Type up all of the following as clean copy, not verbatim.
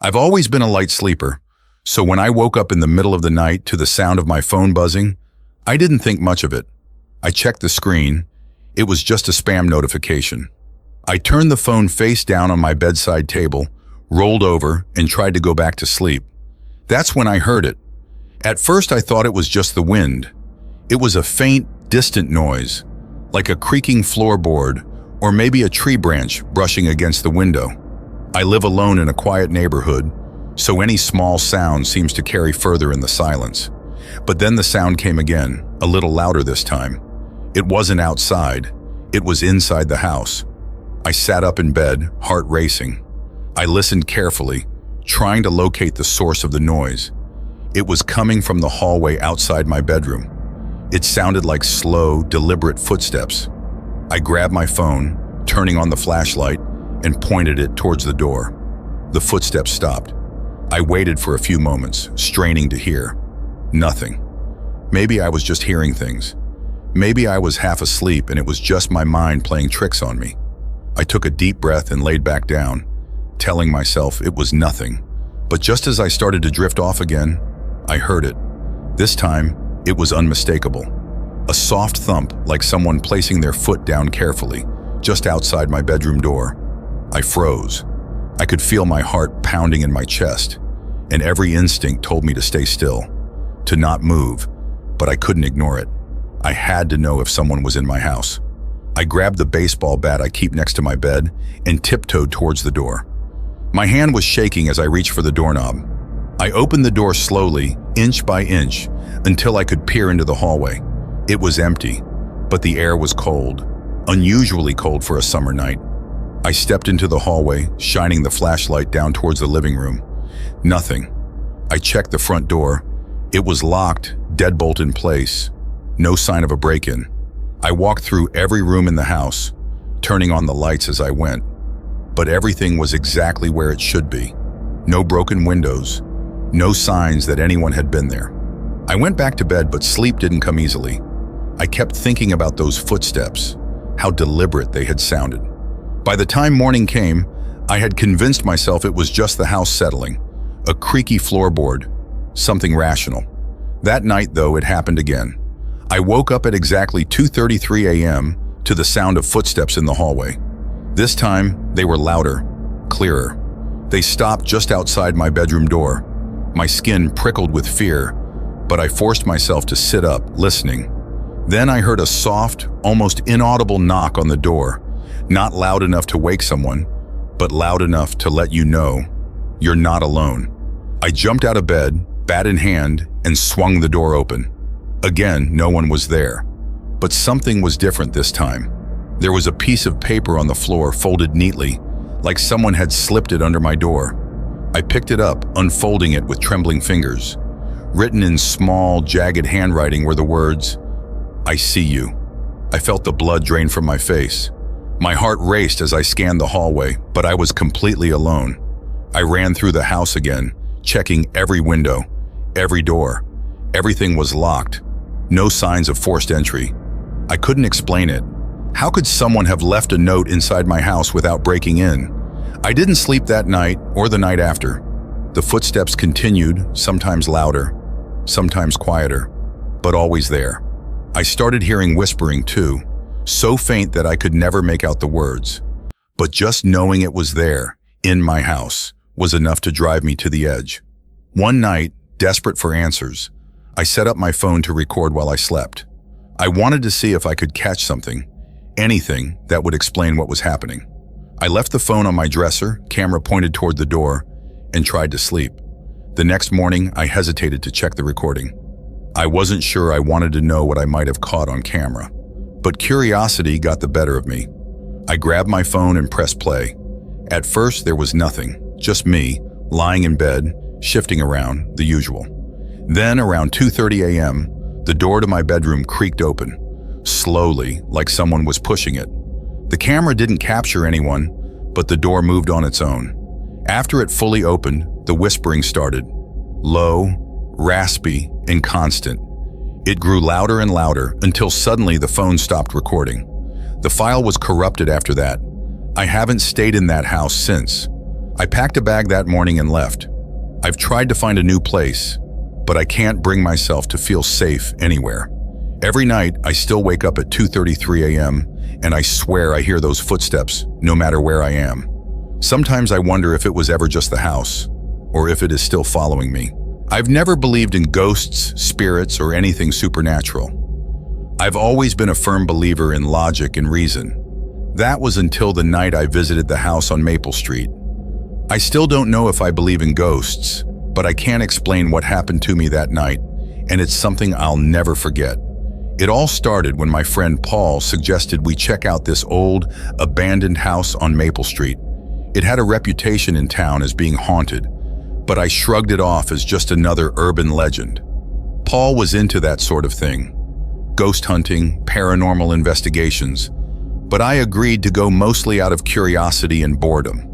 I've always been a light sleeper, so when I woke up in the middle of the night to the sound of my phone buzzing, I didn't think much of it. I checked the screen. It was just a spam notification. I turned the phone face down on my bedside table, rolled over, and tried to go back to sleep. That's when I heard it. At first I thought it was just the wind. It was a faint, distant noise, like a creaking floorboard or maybe a tree branch brushing against the window. I live alone in a quiet neighborhood, so any small sound seems to carry further in the silence. But then the sound came again, a little louder this time. It wasn't outside, it was inside the house. I sat up in bed, heart racing. I listened carefully, trying to locate the source of the noise. It was coming from the hallway outside my bedroom. It sounded like slow, deliberate footsteps. I grabbed my phone, turning on the flashlight, and pointed it towards the door. The footsteps stopped. I waited for a few moments, straining to hear. Nothing. Maybe I was just hearing things. Maybe I was half asleep and it was just my mind playing tricks on me. I took a deep breath and laid back down, telling myself it was nothing. But just as I started to drift off again, I heard it. This time, it was unmistakable. A soft thump, like someone placing their foot down carefully, just outside my bedroom door. I froze. I could feel my heart pounding in my chest, and every instinct told me to stay still, to not move, but I couldn't ignore it. I had to know if someone was in my house. I grabbed the baseball bat I keep next to my bed and tiptoed towards the door. My hand was shaking as I reached for the doorknob. I opened the door slowly, inch by inch, until I could peer into the hallway. It was empty, but the air was cold, unusually cold for a summer night. I stepped into the hallway, shining the flashlight down towards the living room. Nothing. I checked the front door. It was locked, deadbolt in place. No sign of a break-in. I walked through every room in the house, turning on the lights as I went. But everything was exactly where it should be. No broken windows, no signs that anyone had been there. I went back to bed, but sleep didn't come easily. I kept thinking about those footsteps, how deliberate they had sounded. By the time morning came, I had convinced myself it was just the house settling, a creaky floorboard, something rational. That night, though, it happened again. I woke up at exactly 2:33 a.m. to the sound of footsteps in the hallway. This time, they were louder, clearer. They stopped just outside my bedroom door. My skin prickled with fear, but I forced myself to sit up, listening. Then I heard a soft, almost inaudible knock on the door, not loud enough to wake someone, but loud enough to let you know you're not alone. I jumped out of bed, bat in hand, and swung the door open. Again, no one was there, but something was different this time. There was a piece of paper on the floor folded neatly, like someone had slipped it under my door. I picked it up, unfolding it with trembling fingers. Written in small, jagged handwriting were the words, "I see you." I felt the blood drain from my face. My heart raced as I scanned the hallway, but I was completely alone. I ran through the house again, checking every window, every door. Everything was locked. No signs of forced entry. I couldn't explain it. How could someone have left a note inside my house without breaking in? I didn't sleep that night or the night after. The footsteps continued, sometimes louder, sometimes quieter, but always there. I started hearing whispering too, so faint that I could never make out the words. But just knowing it was there, in my house, was enough to drive me to the edge. One night, desperate for answers, I set up my phone to record while I slept. I wanted to see if I could catch something, anything that would explain what was happening. I left the phone on my dresser, camera pointed toward the door, and tried to sleep. The next morning, I hesitated to check the recording. I wasn't sure I wanted to know what I might have caught on camera, but curiosity got the better of me. I grabbed my phone and pressed play. At first, there was nothing, just me, lying in bed, shifting around, the usual. Then, around 2:30 a.m., the door to my bedroom creaked open, slowly, like someone was pushing it. The camera didn't capture anyone, but the door moved on its own. After it fully opened, the whispering started. Low, raspy, and constant. It grew louder and louder until suddenly the phone stopped recording. The file was corrupted after that. I haven't stayed in that house since. I packed a bag that morning and left. I've tried to find a new place, but I can't bring myself to feel safe anywhere. Every night, I still wake up at 2:33 a.m., and I swear I hear those footsteps no matter where I am. Sometimes I wonder if it was ever just the house, or if it is still following me. I've never believed in ghosts, spirits, or anything supernatural. I've always been a firm believer in logic and reason. That was until the night I visited the house on Maple Street. I still don't know if I believe in ghosts, but I can't explain what happened to me that night, and it's something I'll never forget. It all started when my friend Paul suggested we check out this old, abandoned house on Maple Street. It had a reputation in town as being haunted, but I shrugged it off as just another urban legend. Paul was into that sort of thing, ghost hunting, paranormal investigations, but I agreed to go mostly out of curiosity and boredom.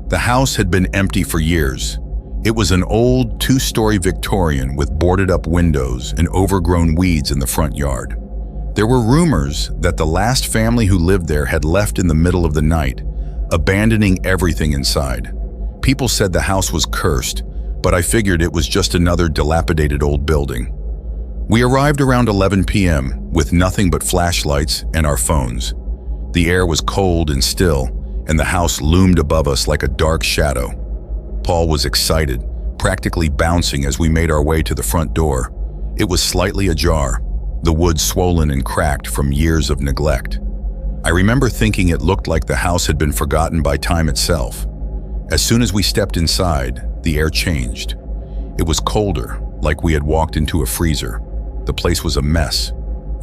The house had been empty for years. It was an old two-story Victorian with boarded-up windows and overgrown weeds in the front yard. There were rumors that the last family who lived there had left in the middle of the night, abandoning everything inside. People said the house was cursed, but I figured it was just another dilapidated old building. We arrived around 11 p.m. with nothing but flashlights and our phones. The air was cold and still, and the house loomed above us like a dark shadow. Paul was excited, practically bouncing as we made our way to the front door. It was slightly ajar, the wood swollen and cracked from years of neglect. I remember thinking it looked like the house had been forgotten by time itself. As soon as we stepped inside, the air changed. It was colder, like we had walked into a freezer. The place was a mess.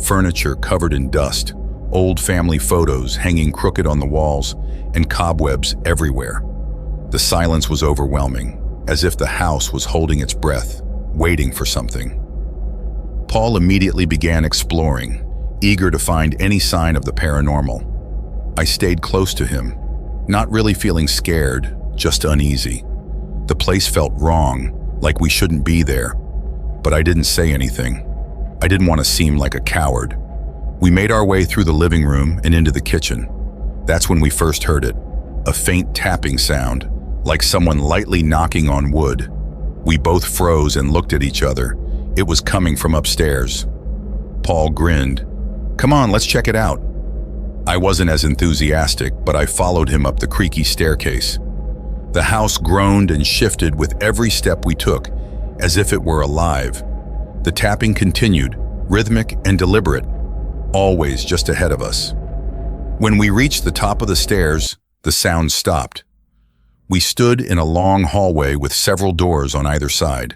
Furniture covered in dust, old family photos hanging crooked on the walls, and cobwebs everywhere. The silence was overwhelming, as if the house was holding its breath, waiting for something. Paul immediately began exploring, eager to find any sign of the paranormal. I stayed close to him, not really feeling scared, just uneasy. The place felt wrong, like we shouldn't be there, but I didn't say anything. I didn't want to seem like a coward. We made our way through the living room and into the kitchen. That's when we first heard it, a faint tapping sound, like someone lightly knocking on wood. We both froze and looked at each other. It was coming from upstairs. Paul grinned. "Come on, let's check it out." I wasn't as enthusiastic, but I followed him up the creaky staircase. The house groaned and shifted with every step we took, as if it were alive. The tapping continued, rhythmic and deliberate, always just ahead of us. When we reached the top of the stairs, the sound stopped. We stood in a long hallway with several doors on either side.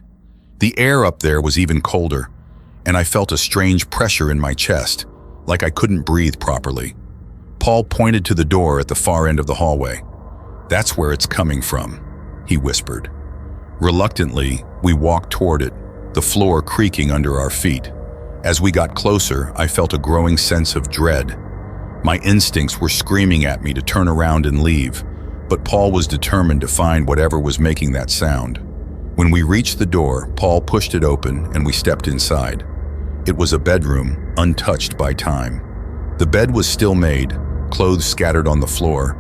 The air up there was even colder, and I felt a strange pressure in my chest, like I couldn't breathe properly. Paul pointed to the door at the far end of the hallway. "That's where it's coming from," he whispered. Reluctantly, we walked toward it, the floor creaking under our feet. As we got closer, I felt a growing sense of dread. My instincts were screaming at me to turn around and leave, but Paul was determined to find whatever was making that sound. When we reached the door, Paul pushed it open and we stepped inside. It was a bedroom, untouched by time. The bed was still made, clothes scattered on the floor,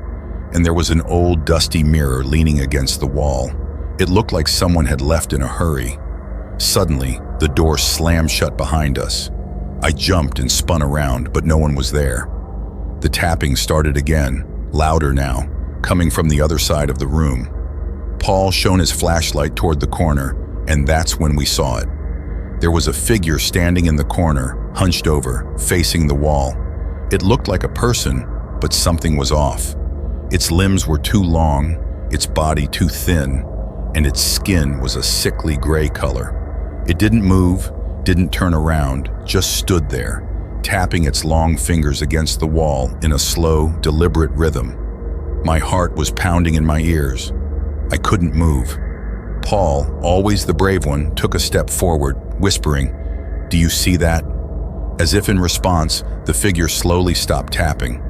and there was an old dusty mirror leaning against the wall. It looked like someone had left in a hurry. Suddenly, the door slammed shut behind us. I jumped and spun around, but no one was there. The tapping started again, louder now, coming from the other side of the room. Paul shone his flashlight toward the corner, and that's when we saw it. There was a figure standing in the corner, hunched over, facing the wall. It looked like a person, but something was off. Its limbs were too long, its body too thin, and its skin was a sickly gray color. It didn't move, didn't turn around, just stood there, tapping its long fingers against the wall in a slow, deliberate rhythm. My heart was pounding in my ears. I couldn't move. Paul, always the brave one, took a step forward, whispering, "Do you see that?" As if in response, the figure slowly stopped tapping.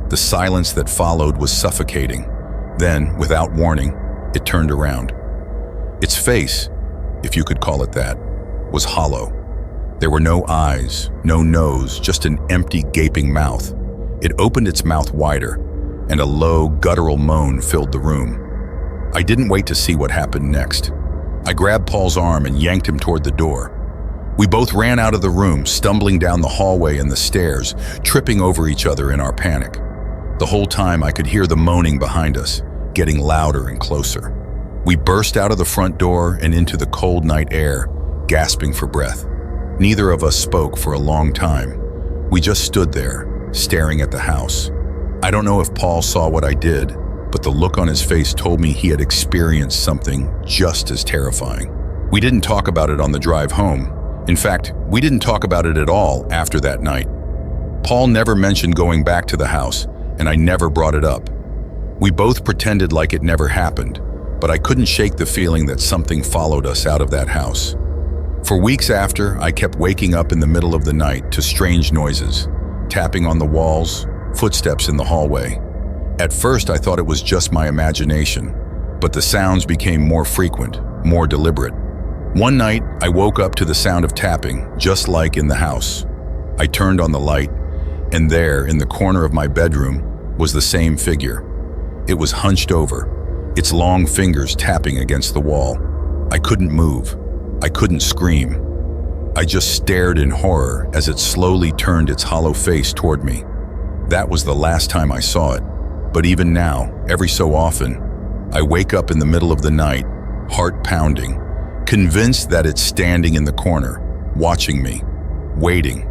The silence that followed was suffocating. Then, without warning, it turned around. Its face, if you could call it that, was hollow. There were no eyes, no nose, just an empty, gaping mouth. It opened its mouth wider, and a low, guttural moan filled the room. I didn't wait to see what happened next. I grabbed Paul's arm and yanked him toward the door. We both ran out of the room, stumbling down the hallway and the stairs, tripping over each other in our panic. The whole time I could hear the moaning behind us, getting louder and closer. We burst out of the front door and into the cold night air, gasping for breath. Neither of us spoke for a long time. We just stood there, staring at the house. I don't know if Paul saw what I did, but the look on his face told me he had experienced something just as terrifying. We didn't talk about it on the drive home. In fact, we didn't talk about it at all after that night. Paul never mentioned going back to the house, and I never brought it up. We both pretended like it never happened, but I couldn't shake the feeling that something followed us out of that house. For weeks after, I kept waking up in the middle of the night to strange noises, tapping on the walls, footsteps in the hallway. At first, I thought it was just my imagination, but the sounds became more frequent, more deliberate. One night, I woke up to the sound of tapping, just like in the house. I turned on the light, and there, in the corner of my bedroom, was the same figure. It was hunched over, its long fingers tapping against the wall. I couldn't move. I couldn't scream. I just stared in horror as it slowly turned its hollow face toward me. That was the last time I saw it. But even now, every so often, I wake up in the middle of the night, heart pounding, convinced that it's standing in the corner, watching me, waiting,